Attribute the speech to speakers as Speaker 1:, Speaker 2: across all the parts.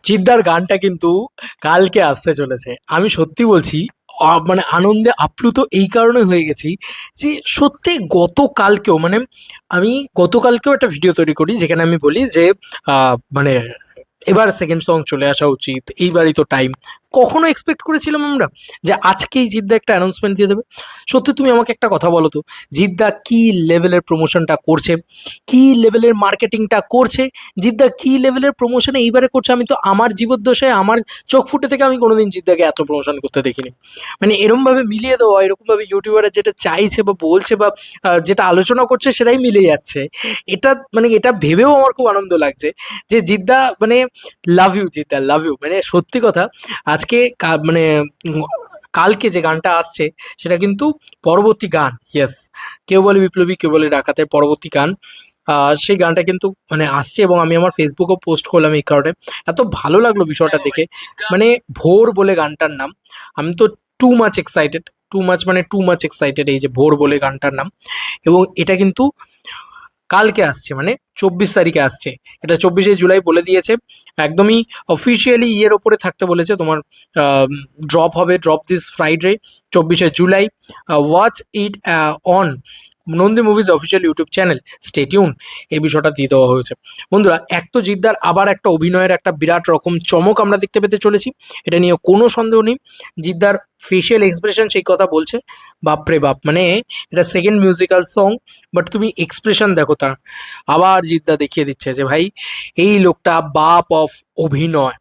Speaker 1: জিদ্দার গানটা কিন্তু কালকে আসতে চলেছে। আমি সত্যি বলছি, মানে আনন্দে আপ্লুত এই কারণে হয়ে গেছি যে সত্যি গতকালকেও মানে আমি গতকালকেও একটা ভিডিও তৈরি করি যেখানে আমি বলি যে মানে এবার সেকেন্ড সং চলে আসা উচিত, এইবারই তো টাইম। কখনো এক্সপেক্ট করেছিলাম আমরা যে আজকেই জিদ্দা একটা অ্যানাউন্সমেন্ট দিয়ে দেবে? সত্যি তুমি আমাকে একটা কথা বলো তো, জিদ্দা কি লেভেলের প্রমোশনটা করছে, কি লেভেলের মার্কেটিংটা করছে, জিদ্দা কি লেভেলের প্রমোশন এইবারে করছে? আমি তো আমার জীবদ্দশায় আমার চোখ ফুটে থেকে আমি কোনোদিন জিদ্দাকে এত প্রমোশন করতে দেখিনি। মানে এরমভাবে মিলিয়ে দেওয়া, এরকমভাবে ইউটিউবাররা যেটা চাইছে বা বলছে বা যেটা আলোচনা করছে সেটাই মিলে যাচ্ছে। এটা মানে এটা ভেবেও আমার খুব আনন্দ লাগছে যে জিদ্দা মানে লাভ ইউ জিদ্দা, লাভ ইউ। মানে সত্যি কথা, আজকে মানে উম, কালকে যে গানটা আসছে সেটা কিন্তু পরবর্তী গান। ইয়েস, কেউ বলে বিপ্লবী, কেউ বলে ডাকাতের পরবর্তী গান। সেই গানটা কিন্তু মানে আসছে এবং আমি আমার ফেসবুকেও পোস্ট করলাম এই কারণে। এত ভালো লাগলো বিষয়টা দেখে। মানে ভোর বলে গানটার নাম। আমি তো too much excited, too much মানে টু মাচ এক্সাইটেড, এই যে ভোর বলে গানটার নাম। এবং এটা কিন্তু কালকে আসছে, মানে 24 তারিখে আসছে। এটা 24শে জুলাই বলে দিয়েছে। একদমই অফিসিয়ালি ইয়ের ওপরে থাকতে বলেছে তোমার। ড্রপ হবে, ড্রপ দিস ফ্রাইডে 24শে July. Watch it on Nandi movies official YouTube channel, stay tune. এই বিষয়টা দিয়ে দেওয়া হয়েছে। বন্ধুরা, এক তো জিদ্দার আবার একটা অভিনয়ের একটা বিরাট রকম চমক আমরা দেখতে পেতে চলেছি, এটা নিয়ে কোনো সন্দেহ নেই। জিদ্দার ফেশিয়াল এক্সপ্রেশন সেই কথা বলছে। বাপরে বাপ, মানে এটা সেকেন্ড মিউজিক্যাল সং, বাট তুমি এক্সপ্রেশন দেখো তার। আবার জিদ্দা দেখিয়ে দিচ্ছে যে ভাই এই লোকটা বাপ অফ অভিনয়।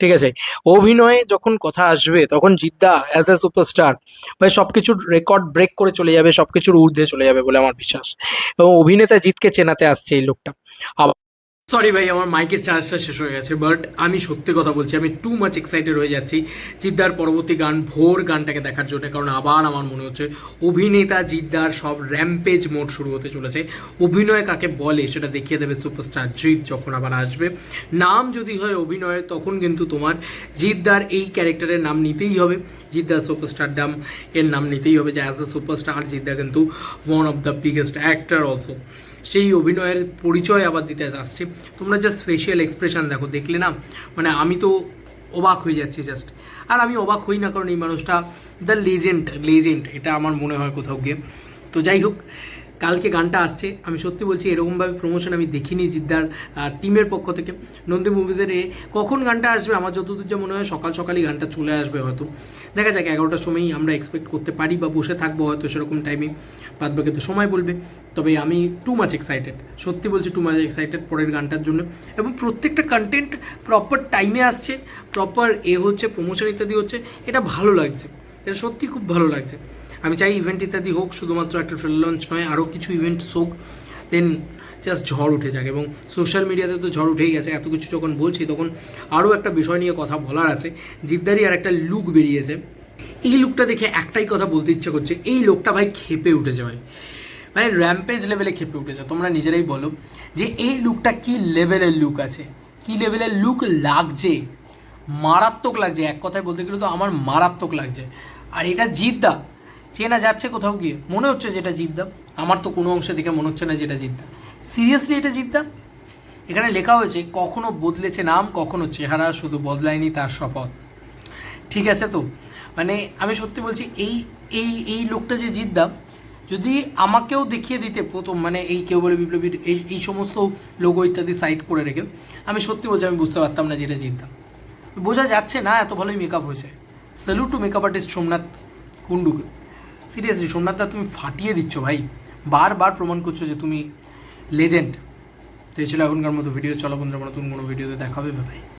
Speaker 1: ঠিক আছে, অভিনয়ে যখন কথা আসবে তখন জিদ্দা অ্যাজ এ সুপারস্টার ভাই সব কিছুর রেকর্ড ব্রেক করে চলে যাবে, সব কিছুর ঊর্ধ্বে চলে যাবে বলে আমার বিশ্বাস। এবং অভিনেতা জিতকে চেনাতে আসছে এই লোকটা। সরি ভাই, আমার মাইকের চার্জটা শেষ হয়ে গেছে, বাট আমি সত্যি কথা বলছি, আমি টু মাচ এক্সাইটেড হয়ে যাচ্ছি জিদ্দার পরবর্তী গান ভোর গানটাকে দেখার জন্য। কারণ আবার আমার মনে হচ্ছে অভিনেতা জিদ্দার সব র্যাম্পেজ মোড শুরু হতে চলেছে। অভিনয় কাকে বলে সেটা দেখিয়ে দেবে সুপারস্টার জিৎ যখন আবার আসবে। নাম যদি হয় অভিনয়ের, তখন কিন্তু তোমার জিদ্দার এই ক্যারেক্টারের নাম নিতেই হবে, জিদ্দার সুপারস্টার ডাম এর নাম নিতেই হবে। যে অ্যাজ এ সুপারস্টার জিদ্দা কিন্তু one of the biggest actor also. সেই অভিনয়ের পরিচয় আবার দিতে আসছে। তোমরা জাস্ট ফেশিয়াল এক্সপ্রেশন দেখো, দেখলে না মানে আমি তো অবাক হয়ে যাচ্ছি জাস্ট। আর আমি অবাক হই না কারণ এই মানুষটা দ্য লেজেন্ড, লেজেন্ড এটা আমার মনে হয় কোথাও গিয়ে। তো যাই হোক, কালকে গানটা আসছে। আমি সত্যি বলছি এরকমভাবে প্রমোশন আমি দেখিনি জিদ্দার টিমের পক্ষ থেকে। নন্দী মুভিজের কখন গানটা আসবে, আমার যতদূর যা মনে হয় সকাল সকালই গানটা চলে আসবে হয়তো। দেখা যাক, 11টার সময়ই আমরা এক্সপেক্ট করতে পারি বা বসে থাকবো হয়তো সেরকম টাইমে। বাদ বাকি তো সময় বলবে। তবে আমি টু মাচ এক্সাইটেড, সত্যি বলছি টু মাচ এক্সাইটেড পরের গানটার জন্য। এবং প্রত্যেকটা কন্টেন্ট প্রপার টাইমে আসছে, প্রপার হচ্ছে প্রমোশন ইত্যাদি হচ্ছে। এটা ভালো লাগছে, এটা সত্যি খুব ভালো লাগছে। আমি চাই ইভেন্ট ইত্যাদি হোক, শুধুমাত্র একটা ট্রেলার লঞ্চ নয়, আরও কিছু ইভেন্টস হোক, দেন জাস্ট ঝড় উঠে যাক। এবং সোশ্যাল মিডিয়াতে তো ঝড় উঠেই গেছে। এত কিছু যখন বলছি তখন আরও একটা বিষয় নিয়ে কথা বলার আছে। জিদ্দারই আর একটা লুক বেরিয়েছে। এই লুকটা দেখে একটাই কথা বলতে ইচ্ছে করছে, এই লোকটা ভাই খেপে উঠেছে ভাই, মানে র্যাম্পেজ লেভেলে খেপে উঠেছে। তোমরা নিজেরাই বলো যে এই লুকটা কী লেভেলের লুক আছে, কী লেভেলের লুক লাগছে। মারাত্মক লাগছে, এক কথায় বলতে গেলে তো আমার মারাত্মক লাগছে। আর এটা জিদ্দা, চেনা যাচ্ছে কোথাও গিয়ে, মনে হচ্ছে যেটা জিদ্দা। আমার তো কোনো অংশে দেখে মনে হচ্ছে না যেটা জিদ্দা। সিরিয়াসলি এটা জিদ্দা। এখানে লেখা হয়েছে কখনো বদলেছে নাম, কখনো চেহারা, শুধু বদলায়নি তার শপথ। ঠিক আছে তো, মানে আমি সত্যি বলছি এই এই এই লোকটা যে জিদ্দা, যদি আমাকেও দেখিয়ে দিতে প্রথম, মানে এই কেউ বলে বিপ্লবীর এই সমস্ত লোগো ইত্যাদি সাইড করে রেখে, আমি সত্যি বলছি আমি বুঝতে পারতাম না যেটা জিদ্দা। বোঝা যাচ্ছে না এত ভালোই মেকআপ হয়েছে। Salute to makeup artist Somnath কুন্ডুকে। সিরিয়াসলি সোমনাথদা তুমি ফাটিয়ে দিচ্ছ ভাই, বারবার প্রমাণ করছো যে তুমি লেজেন্ড। তো এই ছিল এখনকার মতো ভিডিও। চলো বন্ধুরা, নতুন কোনো ভিডিওতে দেখা হবে ভাই।